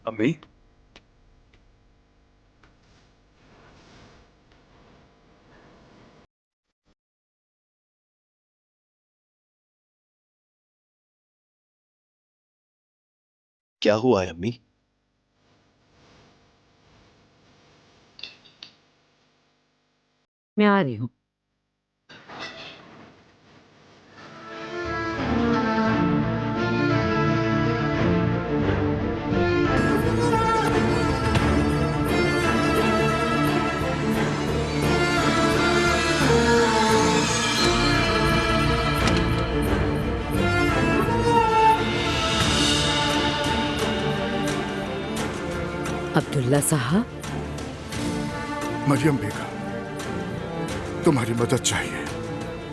अम्मी। क्या हुआ है अम्मी? मैं आ रही हूँ। अब्दुल्ला साहब, मरियम बेगम, तुम्हारी मदद चाहिए।